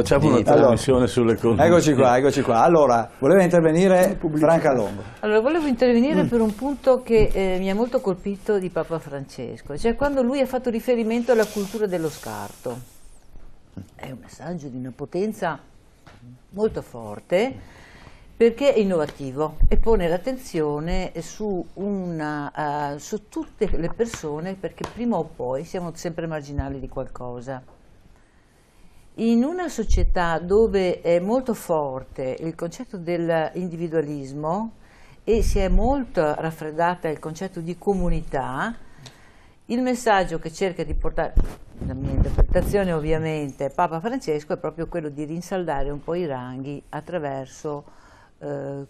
Facciamo una trasmissione sulle condizioni. Eccoci qua. Allora, voleva intervenire Franca Longo. Allora, volevo intervenire per un punto che mi ha molto colpito di Papa Francesco, cioè quando lui ha fatto riferimento alla cultura dello scarto. È un messaggio di una potenza molto forte, perché è innovativo e pone l'attenzione su tutte le persone, perché prima o poi siamo sempre marginali di qualcosa. In una società dove è molto forte il concetto dell'individualismo e si è molto raffreddata il concetto di comunità, il messaggio che cerca di portare, la mia interpretazione ovviamente, Papa Francesco, è proprio quello di rinsaldare un po' i ranghi attraverso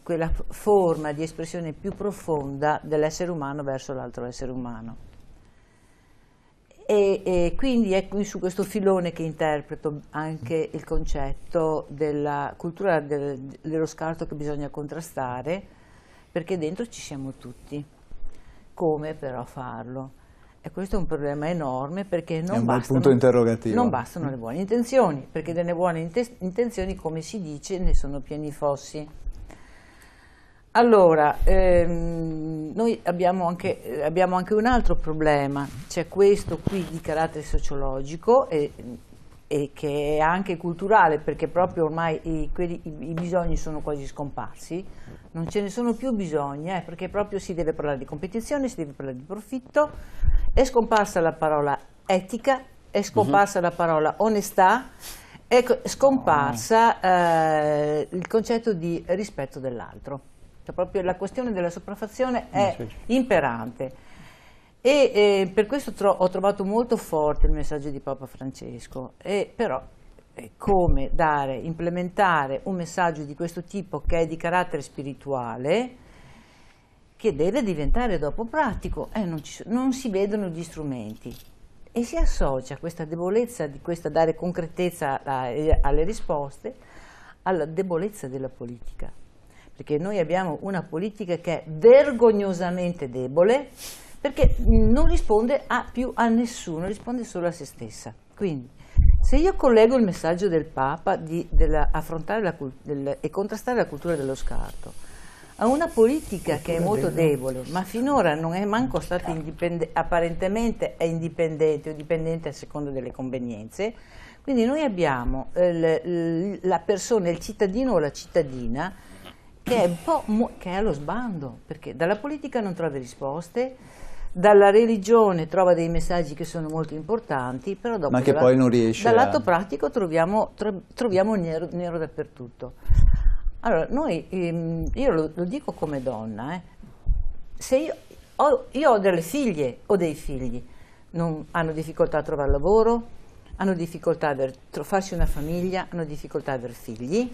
quella forma di espressione più profonda dell'essere umano verso l'altro essere umano. E quindi è qui su questo filone che interpreto anche il concetto della cultura dello scarto che bisogna contrastare, perché dentro ci siamo tutti. Come però farlo? E questo è un problema enorme, perché non bastano le buone intenzioni, perché delle buone intenzioni, come si dice, ne sono pieni i fossi. Allora, noi abbiamo anche un altro problema, c'è questo qui di carattere sociologico e che è anche culturale, perché proprio ormai i bisogni sono quasi scomparsi, non ce ne sono più bisogni, perché proprio si deve parlare di competizione, si deve parlare di profitto, è scomparsa la parola etica, è scomparsa la parola onestà, è scomparsa il concetto di rispetto dell'altro. Cioè proprio la questione della sopraffazione è imperante e per questo ho trovato molto forte il messaggio di Papa Francesco, però come implementare un messaggio di questo tipo che è di carattere spirituale, che deve diventare dopo pratico, non si vedono gli strumenti e si associa questa debolezza di dare concretezza alle risposte alla debolezza della politica. Perché noi abbiamo una politica che è vergognosamente debole, perché non risponde più a nessuno, risponde solo a se stessa. Quindi, se io collego il messaggio del Papa affrontare e contrastare la cultura dello scarto a una politica che è molto debole, ma finora non è manco stata apparentemente è indipendente o dipendente a seconda delle convenienze, quindi noi abbiamo la persona, il cittadino o la cittadina, che è allo sbando, perché dalla politica non trova risposte, dalla religione trova dei messaggi che sono molto importanti, però dopo ma che poi non riesce dal lato pratico troviamo nero dappertutto. Allora, io lo dico come donna, se io ho delle figlie o dei figli, hanno difficoltà a trovare lavoro, hanno difficoltà a farsi una famiglia, hanno difficoltà ad avere figli.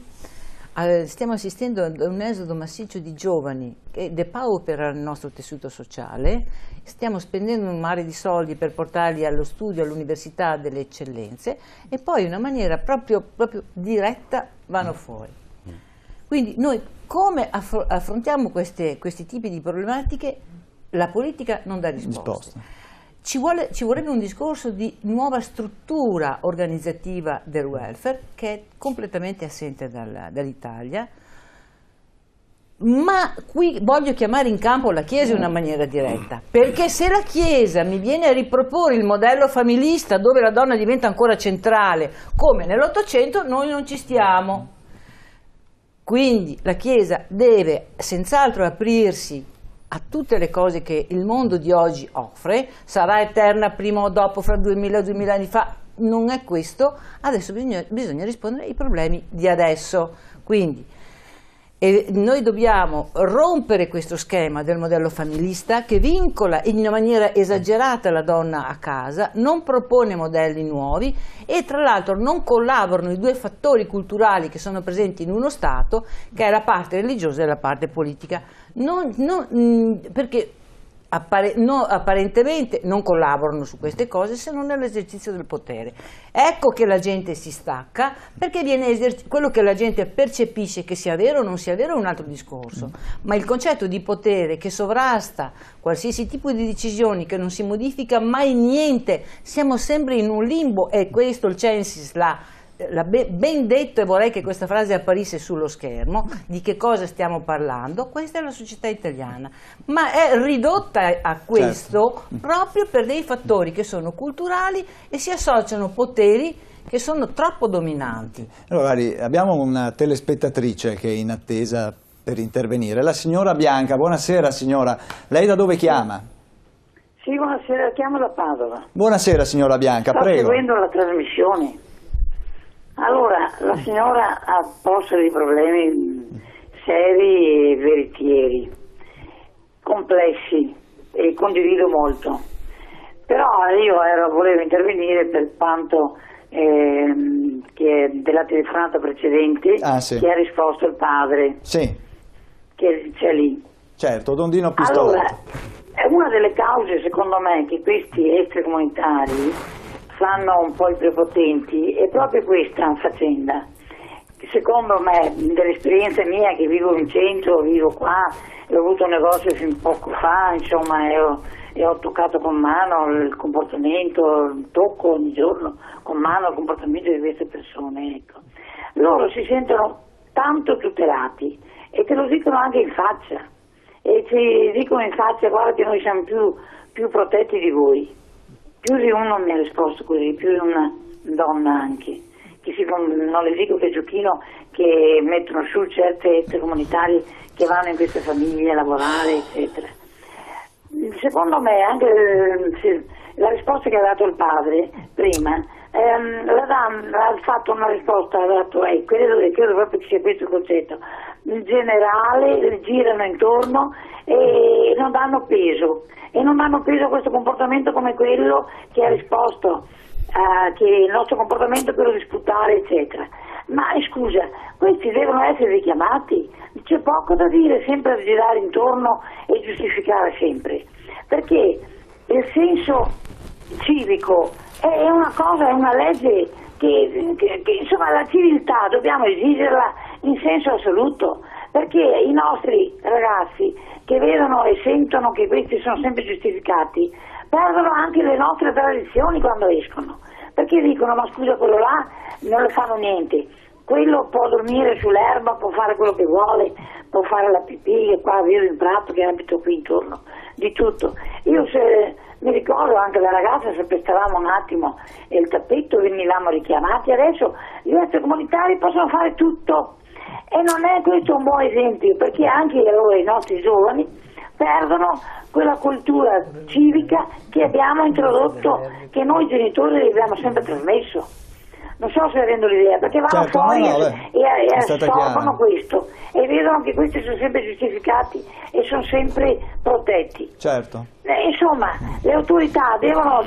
Stiamo assistendo a un esodo massiccio di giovani che depaupera il nostro tessuto sociale, stiamo spendendo un mare di soldi per portarli allo studio, all'università delle eccellenze e poi in una maniera proprio diretta vanno fuori. Quindi noi come affrontiamo questi tipi di problematiche? La politica non dà risposte. Ci vorrebbe un discorso di nuova struttura organizzativa del welfare che è completamente assente dall'Italia, ma qui voglio chiamare in campo la Chiesa in una maniera diretta, perché se la Chiesa mi viene a riproporre il modello familista dove la donna diventa ancora centrale come nell'Ottocento, noi non ci stiamo. Quindi la Chiesa deve senz'altro aprirsi a tutte le cose che il mondo di oggi offre, sarà eterna prima o dopo, fra 2000 o 2000 anni fa, non è questo, adesso bisogna rispondere ai problemi di adesso. Quindi noi dobbiamo rompere questo schema del modello familista che vincola in una maniera esagerata la donna a casa, non propone modelli nuovi e tra l'altro non collaborano i due fattori culturali che sono presenti in uno Stato, che è la parte religiosa e la parte politica. Perché apparentemente non collaborano su queste cose se non nell'esercizio del potere. Ecco che la gente si stacca, perché quello che la gente percepisce che sia vero o non sia vero è un altro discorso, ma il concetto di potere che sovrasta qualsiasi tipo di decisioni, che non si modifica mai niente, siamo sempre in un limbo, e questo il Censis l'ha ben detto, e vorrei che questa frase apparisse sullo schermo, di che cosa stiamo parlando. Questa è la società italiana, ma è ridotta a questo proprio per dei fattori che sono culturali e si associano poteri che sono troppo dominanti. Allora, abbiamo una telespettatrice che è in attesa per intervenire, la signora Bianca. Buonasera signora, lei da dove chiama? Sì, buonasera, chiamo da Padova. Buonasera signora Bianca, prego. Sto seguendo la trasmissione. Allora, la signora ha posto dei problemi seri e veritieri, complessi, e condivido molto. Però io volevo intervenire per quanto che della telefonata precedente sì. che ha risposto il padre. Sì. Che c'è lì. Certo, Dondino Pistoletto. Allora, è una delle cause, secondo me, che questi extracomunitari fanno un po' i prepotenti, è proprio questa faccenda. Secondo me, dell'esperienza mia che vivo in centro, vivo qua, ho avuto un negozio fin poco fa, insomma, e ho toccato con mano il comportamento, tocco ogni giorno con mano il comportamento di queste persone, ecco. Loro si sentono tanto tutelati e te lo dicono anche in faccia, e ci dicono in faccia: guarda che noi siamo più protetti di voi. Più di uno mi ha risposto così, più di una donna anche, non le dico che giochino, che mettono su certe extracomunitari che vanno in queste famiglie a lavorare, eccetera. Secondo me anche la risposta che ha dato il padre prima, ha fatto una risposta, ha dato, credo proprio che sia questo il concetto, in generale girano intorno e non danno peso a questo comportamento come quello che ha risposto, che il nostro comportamento è quello di sputare, eccetera. Ma scusa, questi devono essere richiamati, c'è poco da dire, sempre a girare intorno e giustificare sempre, perché il senso civico è una cosa, è una legge che insomma la civiltà dobbiamo esigerla in senso assoluto, perché i nostri ragazzi che vedono e sentono che questi sono sempre giustificati perdono anche le nostre tradizioni quando escono, perché dicono: ma scusa, quello là non le fanno niente, quello può dormire sull'erba, può fare quello che vuole, può fare la pipì, e qua vedo in prato che abito qui intorno, di tutto. Io mi ricordo anche da ragazza, se pestavamo un attimo il tappeto venivamo richiamati, adesso gli extracomunitari possono fare tutto, e non è questo un buon esempio, perché anche i nostri giovani perdono quella cultura civica che abbiamo introdotto, che noi genitori gli abbiamo sempre trasmesso. Non so se avendo l'idea, perché vanno fuori e assorbono questo e vedono che questi sono sempre giustificati e sono sempre protetti. Certo. Insomma, le autorità devono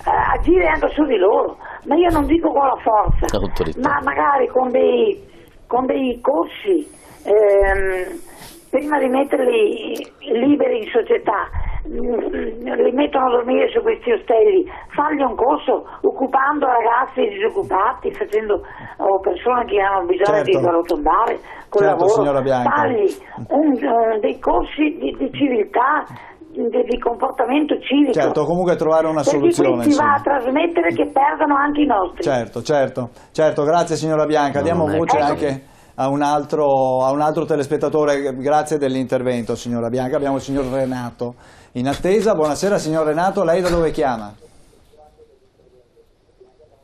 agire anche su di loro, ma io non dico con la forza, ma magari con dei corsi, prima di metterli liberi in società, li mettono a dormire su questi ostelli, fargli un corso occupando ragazzi disoccupati, facendo persone che hanno bisogno di arrotondare col lavoro, fargli dei corsi di civiltà, di comportamento civico. Certo, comunque trovare una soluzione. Perché questi va a trasmettere che perdono anche i nostri. Certo, grazie signora Bianca, diamo voce anche a un altro telespettatore. Grazie dell'intervento signora Bianca. Abbiamo il signor Renato in attesa. Buonasera signor Renato, lei da dove chiama?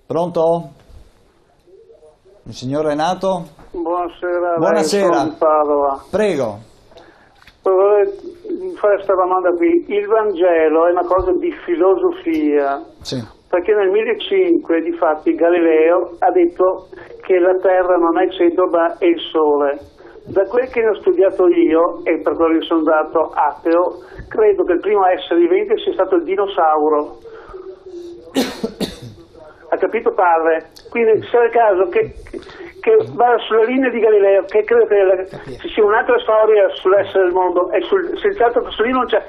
Pronto? Il signor Renato? Buonasera. Buonasera. Sono di Padova. Prego. Vorrei fare questa domanda qui. Il Vangelo è una cosa di filosofia. Sì. Perché nel 1500 difatti Galileo ha detto che la Terra non è il centro ma è il Sole. Da quel che ne ho studiato io, e per quello che sono dato ateo, credo che il primo essere vivente sia stato il dinosauro. Ha capito padre? Quindi se è il caso che va sulla linea di Galileo, che credo che ci sia un'altra storia sull'essere del mondo, e senz'altro su lì non c'è.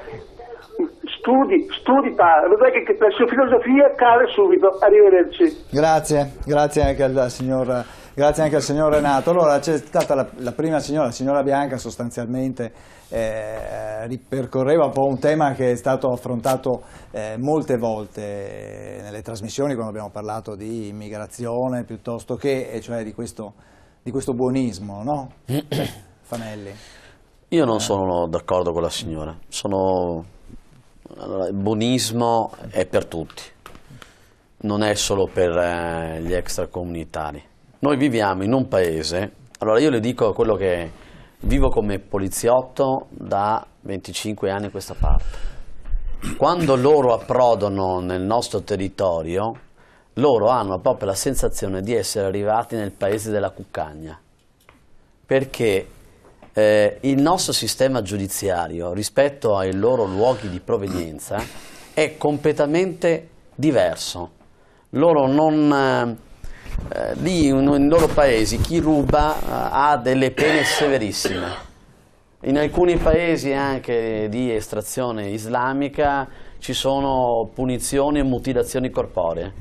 Studi padre, vedrai che la sua filosofia cade subito. Arrivederci. Grazie anche al signor Grazie anche al signor Renato. Allora c'è stata la prima signora, la signora Bianca, sostanzialmente ripercorreva un po' un tema che è stato affrontato molte volte nelle trasmissioni quando abbiamo parlato di immigrazione piuttosto che, e cioè di questo buonismo, no? Fanelli. Io non sono d'accordo con la signora. Allora, il buonismo è per tutti, non è solo per gli extracomunitari. Noi viviamo in un paese, allora io le dico quello che vivo come poliziotto da 25 anni a questa parte. Quando loro approdano nel nostro territorio, loro hanno proprio la sensazione di essere arrivati nel paese della cuccagna, perché il nostro sistema giudiziario rispetto ai loro luoghi di provenienza è completamente diverso. Loro non... lì nei loro paesi chi ruba ha delle pene severissime. In alcuni paesi anche di estrazione islamica ci sono punizioni e mutilazioni corporee.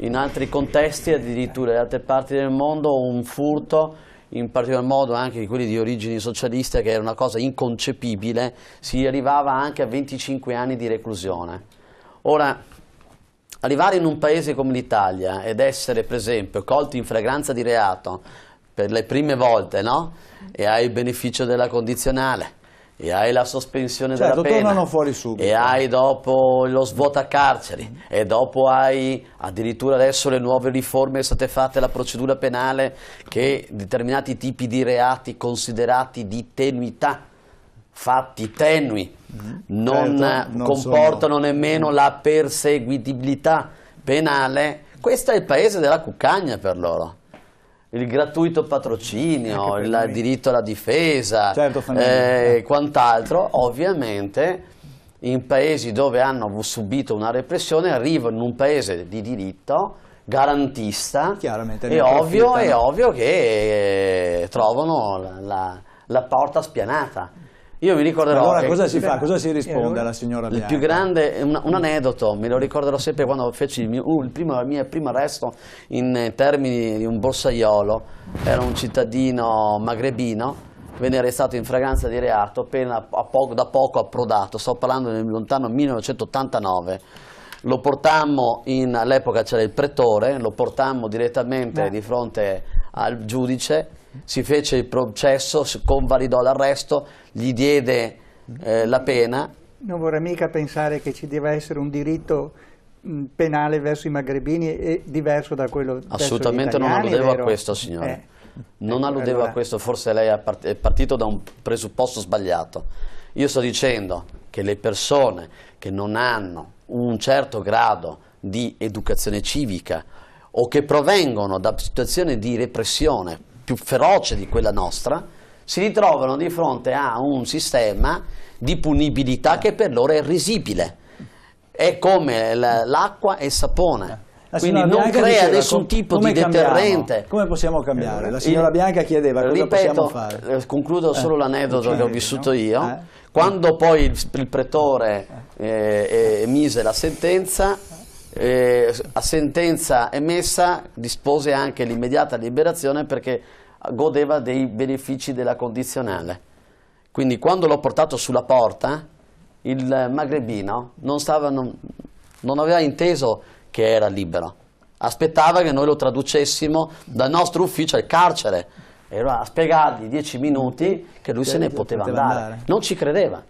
In altri contesti, addirittura in altre parti del mondo, un furto, in particolar modo anche di quelli di origini socialiste, che era una cosa inconcepibile, si arrivava anche a 25 anni di reclusione. Ora, arrivare in un paese come l'Italia ed essere, per esempio, colti in flagranza di reato per le prime volte, no? E hai il beneficio della condizionale, e hai la sospensione della pena, tornano fuori subito. E hai dopo lo svuotacarceri, e dopo hai addirittura adesso le nuove riforme state fatte alla procedura penale, che determinati tipi di reati considerati di tenuità, fatti tenui, non comportano nemmeno la perseguibilità penale. Questo è il paese della cuccagna per loro. Il gratuito patrocinio, il diritto alla difesa, quant'altro. Ovviamente in paesi dove hanno subito una repressione arrivano in un paese di diritto garantista, è ovvio che trovano la porta spianata. Io mi ricorderò. Allora cosa si fa? Cosa si risponde alla signora Bianca? Il più grande, un aneddoto, me lo ricorderò sempre quando feci il mio primo arresto in termini di un borsaiolo. Era un cittadino magrebino, venne arrestato in fragranza di reato appena da poco approdato, sto parlando nel lontano 1989. Lo portammo, all'epoca c'era il pretore, lo portammo direttamente di fronte al giudice, si fece il processo, si convalidò l'arresto, gli diede la pena. Non vorrei mica pensare che ci deve essere un diritto penale verso i magrebini e diverso da quello assolutamente verso gli italiani. Non alludevo a questo, signore. Non alludevo a questo, forse lei è partito da un presupposto sbagliato. Io sto dicendo che le persone che non hanno un certo grado di educazione civica o che provengono da situazioni di repressione più feroce di quella nostra, si ritrovano di fronte a un sistema di punibilità che per loro è risibile. È come l'acqua e il sapone. Quindi non crea nessun tipo di deterrente. Come possiamo cambiare? La signora Bianca chiedeva cosa possiamo fare. Concludo solo l'aneddoto che ho vissuto io. Quando poi il pretore emise la sentenza, a sentenza emessa dispose anche l'immediata liberazione perché godeva dei benefici della condizionale. Quindi quando l'ho portato sulla porta, il magrebino non aveva inteso che era libero, aspettava che noi lo traducessimo dal nostro ufficio al carcere, e a spiegargli 10 minuti che lui se ne poteva andare. Non ci credeva.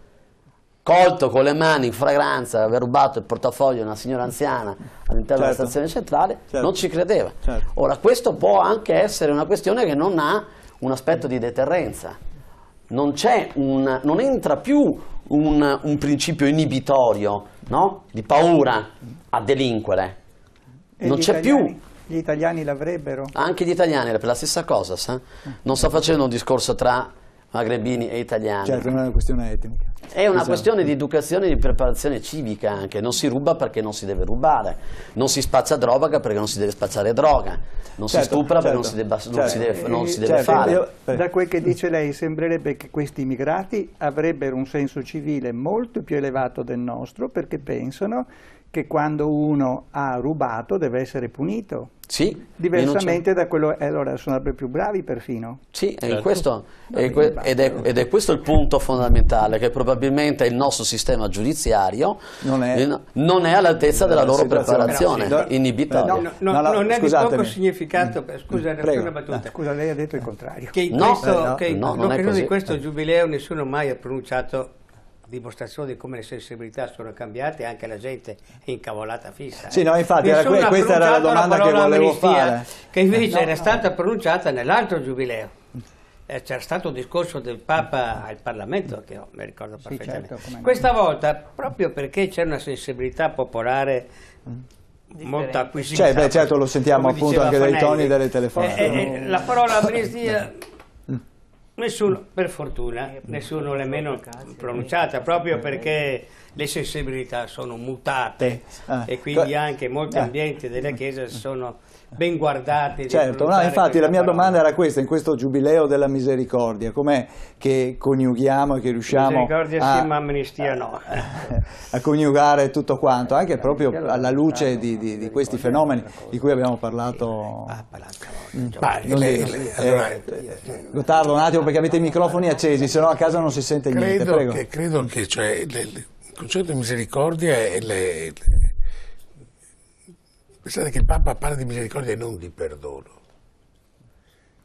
Colto con le mani in fragranza, aver rubato il portafoglio a una signora anziana all'interno della stazione centrale, non ci credeva. Ora, questo può anche essere una questione che non ha un aspetto di deterrenza. Non entra più un principio inibitorio, no? Di paura a delinquere. Non c'è più. Gli italiani l'avrebbero? Anche gli italiani, per la stessa cosa, sa? Non sto facendo un discorso tra magrebini e italiani. Certo, non è una questione etnica. È una questione di educazione e di preparazione civica anche. Non si ruba perché non si deve rubare, non si spaccia droga perché non si deve spacciare droga, non si stupra perché non si deve fare. Da quel che dice lei sembrerebbe che questi immigrati avrebbero un senso civile molto più elevato del nostro, perché pensano che quando uno ha rubato deve essere punito. Sì, Diversamente da quello, allora sono più bravi perfino. sì, Certo. ed è questo il punto fondamentale, che probabilmente il nostro sistema giudiziario non è all'altezza della loro preparazione inibitoria. Non è di scusatemi. poco significato, scusa, una battuta. Scusa, lei ha detto il contrario. Che in No, non è l'occasione così. di questo giubileo nessuno mai ha pronunciato dimostrazione di come le sensibilità sono cambiate, anche la gente è incavolata fissa. Sì, no, infatti Nessuno ha questa era la pronunciato domanda che parola volevo amnistia, fare. che invece era stata pronunciata nell'altro giubileo. C'era stato un discorso del Papa al Parlamento, che mi ricordo perfettamente. certo, Questa volta, proprio perché c'è una sensibilità popolare molto acquisita. Certo, lo sentiamo come appunto diceva anche dai Fanelli. toni delle telefonate. La parola amnistia, nessuno, per fortuna, nessuno l'ha nemmeno pronunciata, proprio perché le sensibilità sono mutate e quindi anche molti ambienti della Chiesa sono ben guardati. Certo, no, infatti la mia domanda era questa: in questo giubileo della misericordia, com'è che coniughiamo e che riusciamo misericordia sì, ma amnistia no. a coniugare tutto quanto, anche proprio alla luce di questi fenomeni di cui abbiamo parlato? Gottardo, un attimo, perché avete i microfoni accesi, se no a casa non si sente niente. Prego. Credo che il concetto di misericordia è pensate che il Papa parla di misericordia e non di perdono,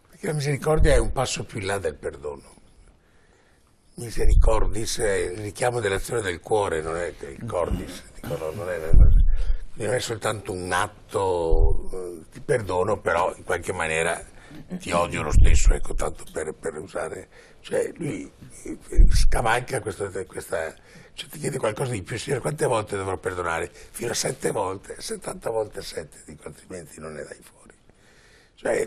perché la misericordia è un passo più in là del perdono. Misericordis è il richiamo dell'azione del cuore, non è il cordis, non è soltanto un atto di perdono, però in qualche maniera ti odio lo stesso, ecco, tanto per usare, cioè lui scavalca questa cioè ti chiede qualcosa di più, signore, quante volte dovrò perdonare? Fino a 7 volte, 70 volte 7, dico, altrimenti non ne dai fuori. Cioè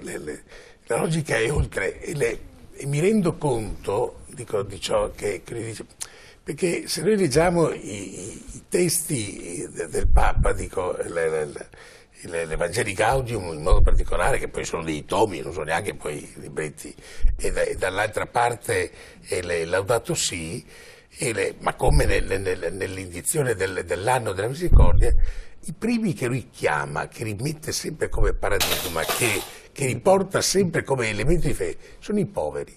la logica è oltre, e mi rendo conto di ciò che lui dice, perché se noi leggiamo i testi del Papa, dico, l'Evangelii Gaudium in modo particolare, che poi sono dei tomi, non sono neanche poi libretti, e dall'altra parte Laudato Si, ma come nell'indizione dell'anno della misericordia, i primi che lui chiama, che rimette sempre come paradigma, che riporta sempre come elemento di fede, sono i poveri,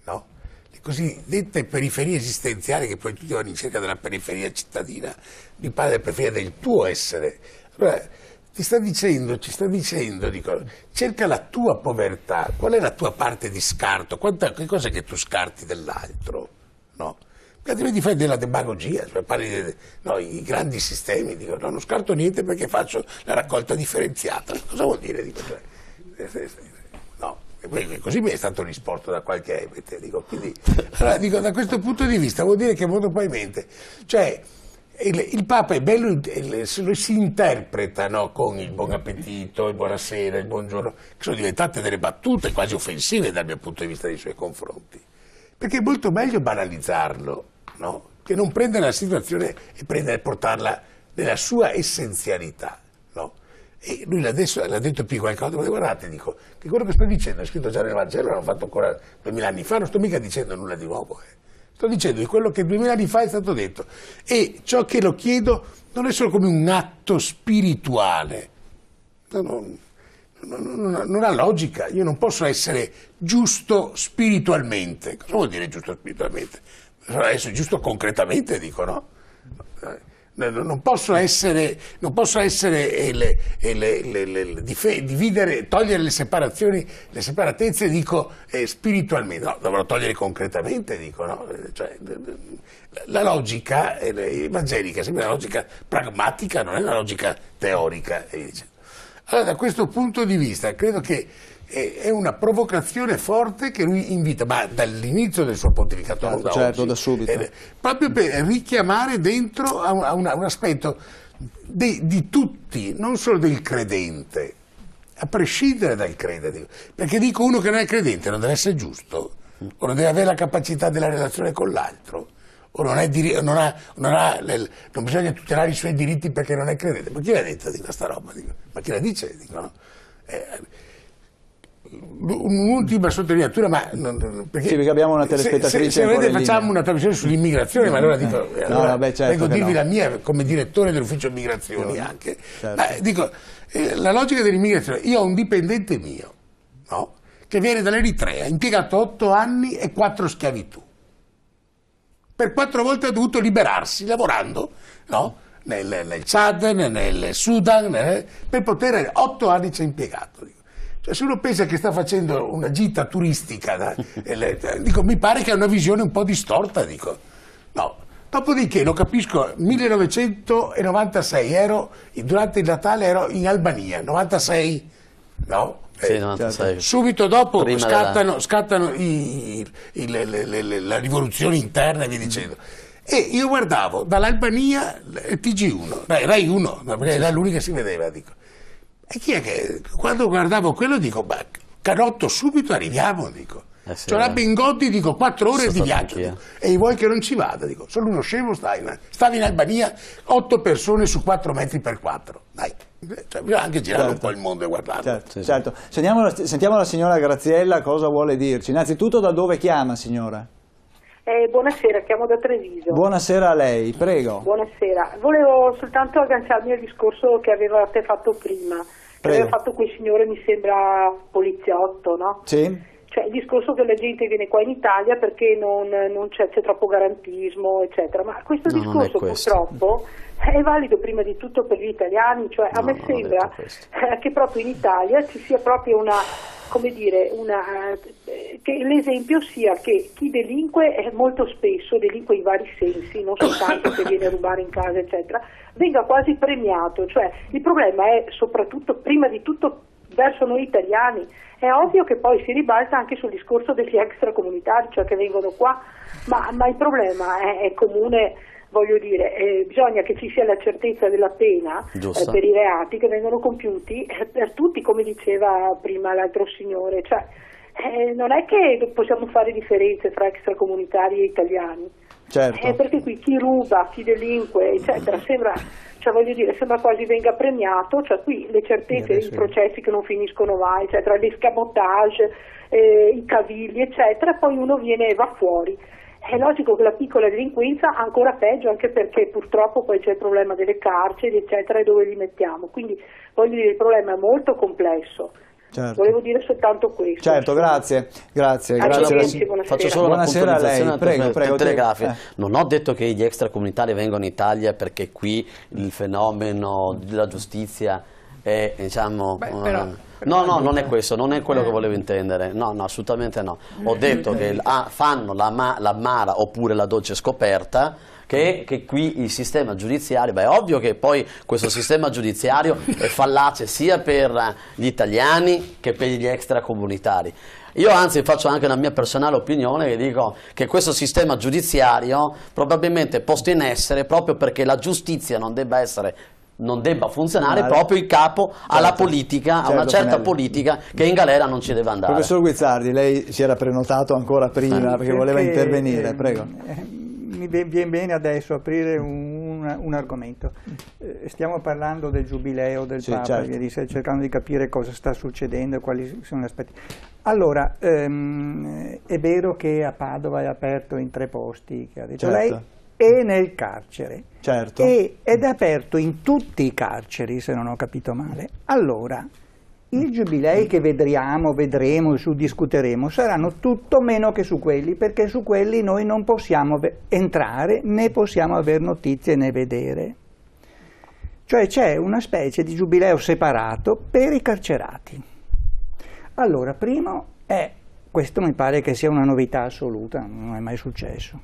no? Le cosiddette periferie esistenziali, che poi tutti vanno in cerca della periferia cittadina, mi pare della periferia del tuo essere. Allora, ci sta dicendo, dico, cerca la tua povertà, qual è la tua parte di scarto, che cosa è che tu scarti dell'altro, no? Altrimenti fai della demagogia, cioè parli i grandi sistemi, dico, no, non scarto niente perché faccio la raccolta differenziata. Cosa vuol dire? Dico, no, così mi è stato risposto da qualche ebete, dico, quindi, allora, dico, da questo punto di vista vuol dire che molto probabilmente, cioè, il Papa è bello, lo si interpreta, no, con il buon appetito, il buonasera, il buongiorno, che sono diventate delle battute quasi offensive dal mio punto di vista nei suoi confronti. Perché è molto meglio banalizzarlo, no? Che non prendere la situazione e portarla nella sua essenzialità, no? E lui l'ha detto più qualche volta, ma guardate, dico, che quello che sto dicendo è scritto già nel Vangelo, l'hanno fatto ancora 2000 anni fa, non sto mica dicendo nulla di nuovo, Sto dicendo di quello che 2000 anni fa è stato detto. E ciò che lo chiedo non è solo come un atto spirituale, non ha logica. Io non posso essere giusto spiritualmente. Cosa vuol dire giusto spiritualmente? Essere giusto concretamente, dico, no? Non posso essere dividere, togliere le separazioni, le separatezze, dico, spiritualmente. No, dovrò togliere concretamente, dico, no? Cioè, la logica evangelica è sempre una logica pragmatica, non è una logica teorica. Allora, da questo punto di vista, credo che è una provocazione forte che lui invita, ma dall'inizio del suo pontificato, non da certo, oggi, da subito, proprio per richiamare dentro a un aspetto di tutti, non solo del credente, a prescindere dal credere. Perché dico, uno che non è credente non deve essere giusto, o non deve avere la capacità della relazione con l'altro, o non bisogna tutelare i suoi diritti perché non è credente. Ma chi l'ha detta di questa roba? Dico, ma chi la dice? Dico, no? un'ultima sottolineatura, ma perché abbiamo una telespettatrice se volete facciamo una trasmissione sull'immigrazione, ma allora dico, certo, vengo a dirvi la mia come direttore dell'ufficio immigrazioni anche. Certo. Dico, la logica dell'immigrazione, io ho un dipendente mio, no? Che viene dall'Eritrea, impiegato 8 anni e 4 schiavitù. Per 4 volte ha dovuto liberarsi lavorando, no? Nel Chad, nel Sudan, per poter 8 anni ci ha impiegato. Cioè, se uno pensa che sta facendo una gita turistica, dico, mi pare che ha una visione un po' distorta, dico. No. Dopodiché lo capisco, 1996 durante il Natale ero in Albania, 96, no? Sì, 96. Subito dopo Prima scattano la rivoluzione interna e via dicendo. E io guardavo dall'Albania il TG1, Rai 1, perché era l'unica che si vedeva, dico. E chi è che, quando guardavo quello, dico, ma Canotto, subito arriviamo, dico. Sì, Cioè la Bengotti, dico, 4 ore di viaggio, dico. E vuoi che non ci vada, dico, sono uno scemo, stavi in Albania, 8 persone su 4 metri per 4, dai. Cioè, bisogna anche girare un po' il mondo e guardarlo. Certo, certo. Sentiamo la signora Graziella cosa vuole dirci. Innanzitutto, da dove chiama, signora? Buonasera, chiamo da Treviso. Buonasera a lei, prego. Buonasera, volevo soltanto agganciarmi al discorso che avevate fatto prima, che aveva fatto quel signore, mi sembra poliziotto, no? Sì. Cioè il discorso che la gente viene qua in Italia perché non c'è troppo garantismo, eccetera, ma questo discorso purtroppo è valido prima di tutto per gli italiani, cioè a me sembra che proprio in Italia ci sia proprio una, come dire, che l'esempio sia che chi delinque molto spesso delinque in vari sensi, non soltanto che viene a rubare in casa, eccetera, venga quasi premiato, cioè il problema è soprattutto, prima di tutto, verso noi italiani. È ovvio che poi si ribalta anche sul discorso degli extracomunitari, cioè che vengono qua, ma il problema è comune, voglio dire, bisogna che ci sia la certezza della pena per i reati che vengono compiuti per tutti, come diceva prima l'altro signore, cioè non è che possiamo fare differenze fra extracomunitari e italiani, perché qui chi ruba, chi delinque, eccetera, sembra quasi venga premiato, cioè qui le certezze, i processi che non finiscono mai, eccetera, l'escamotage, i cavilli, eccetera, poi uno va fuori. È logico che la piccola delinquenza ancora peggio, anche perché purtroppo poi c'è il problema delle carceri, eccetera, e dove li mettiamo. Quindi voglio dire, il problema è molto complesso. Certo. Volevo dire soltanto questo. Certo, grazie. Faccio solo buonasera una a lei, prego. telegrafica. Non ho detto che gli extracomunitari vengono in Italia perché qui il fenomeno della giustizia è, diciamo... No, non è questo, non è quello che volevo intendere, no, assolutamente no. Ho detto che fanno la mara oppure la dolce scoperta, che qui il sistema giudiziario, è ovvio che poi questo sistema giudiziario è fallace sia per gli italiani che per gli extracomunitari. Io anzi faccio anche una mia personale opinione, che dico che questo sistema giudiziario probabilmente è posto in essere proprio perché la giustizia non debba funzionare proprio in capo alla politica, a una certa politica che in galera non ci deve andare. Professor Guizzardi, lei si era prenotato ancora prima perché voleva intervenire, prego. Mi viene bene adesso aprire un argomento. Stiamo parlando del giubileo del Papa, certo. Cercando di capire cosa sta succedendo e quali sono gli aspetti. Allora, è vero che a Padova è aperto in 3 posti, che ha detto lei, e nel carcere. Certo. Ed è aperto in tutti i carceri, se non ho capito male. Allora, i giubilei che vedremo, discuteremo, saranno tutto meno che su quelli, perché su quelli noi non possiamo entrare, né possiamo avere notizie né vedere. Cioè c'è una specie di giubileo separato per i carcerati. Allora, primo questo mi pare che sia una novità assoluta, non è mai successo.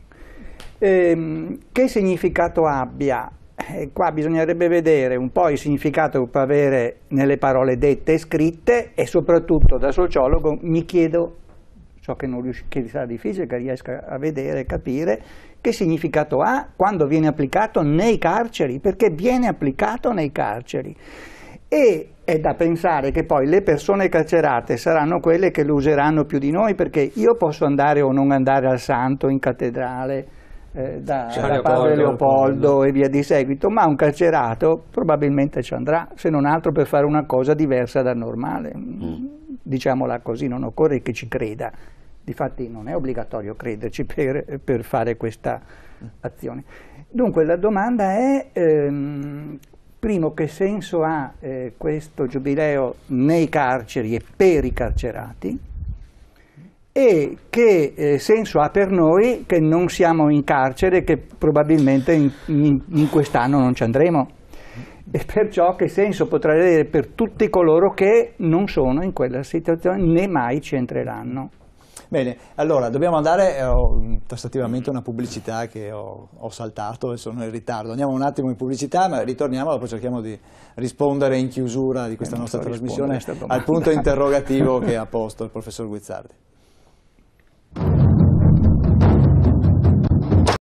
Che significato abbia? Qua bisognerebbe vedere un po' il significato che può avere nelle parole dette e scritte, e soprattutto da sociologo mi chiedo, so che sarà difficile che riesca a vedere e capire, che significato ha quando viene applicato nei carceri, perché viene applicato nei carceri. E è da pensare che poi le persone carcerate saranno quelle che lo useranno più di noi, perché io posso andare o non andare al santo in cattedrale, da padre Leopoldo e via di seguito, ma un carcerato probabilmente ci andrà, se non altro per fare una cosa diversa dal normale. diciamola così, non occorre che ci creda. Difatti non è obbligatorio crederci per fare questa azione. Dunque la domanda è, primo, che senso ha questo giubileo nei carceri e per i carcerati, e che senso ha per noi che non siamo in carcere e che probabilmente in quest'anno non ci andremo, e perciò che senso potrà avere per tutti coloro che non sono in quella situazione né mai ci entreranno. Bene, allora dobbiamo andare, tassativamente una pubblicità che ho saltato e sono in ritardo. Andiamo un attimo in pubblicità, ma ritorniamo, dopo cerchiamo di rispondere in chiusura di questa nostra trasmissione al punto interrogativo che ha posto il professor Guizzardi.